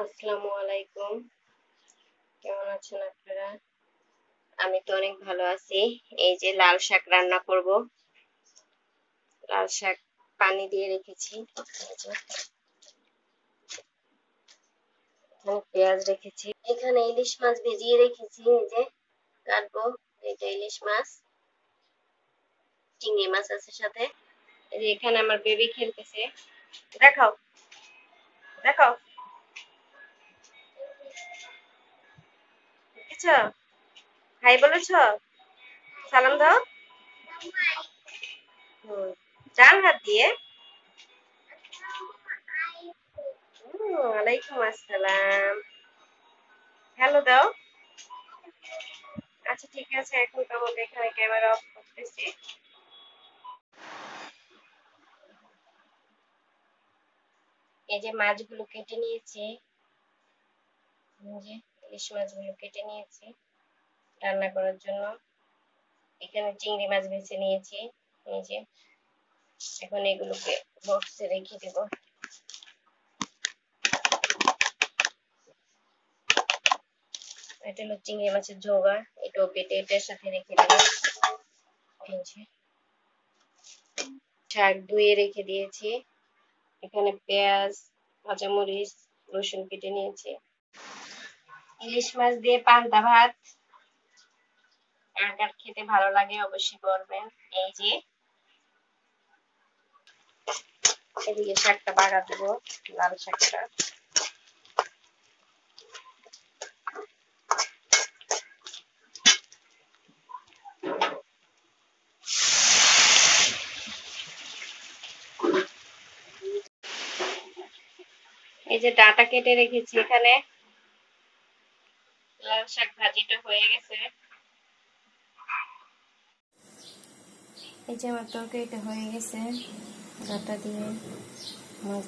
আসসালামু আলাইকুম। কেমন আছেন আপনারা? আমি তো অনেক ভালো আছি। এই যে লাল শাক রান্না করব। লাল শাক পানি দিয়ে রেখেছি। এই যে এখানে পেঁয়াজ রেখেছি। এখানে ইলিশ মাছ ভিজিয়ে রেখেছি। এই যে কাটবো। এটা ইলিশ মাছ, চিংড়ি মাছ আছে সাথে। এই যে এখানে আমার বেবি খেলতেছে। দেখাও, দেখাও। দেখেছো? হাই বলেছো? সালাম দাও। ডান হাত দিয়ে। ওয়ালাইকুম আসসালাম। হ্যালো দাও। আচ্ছা ঠিক আছে, এখন তোমাদের এখানে ক্যামেরা অফ করতেছি। এই যে মাছগুলো কেটে নিয়েছি। এই যে ইলিশ মাছগুলো কেটে নিয়েছি রান্না করার জন্য। এখানে চিংড়ি মাছ বেছে নিয়েছি। এই যে এখন এগুলোকে বক্সে রেখে দেব। এটা হলো চিংড়ি মাছের ঝোগা, এটাও কেটে এটার সাথে রেখে দেব। এই যে শাক ধুয়ে রেখে দিয়েছি। এখানে পেঁয়াজ, কাঁচামরিচ, রসুন কেটে নিয়েছি। ইলিশ মাছ দিয়ে পান্তা ভাত কার কার খেতে ভালো লাগে অবশ্যই বলবেন। এই যে এদিকে শাকটা বাগা দেবো, লাল শাকটা। এই যে ডাটা কেটে রেখেছি এখানে। লাল শাক ভাজিটা হয়ে গেছে। এই যে আমার তরকারিটা হয়ে গেছে ডাটা দিয়ে মাছ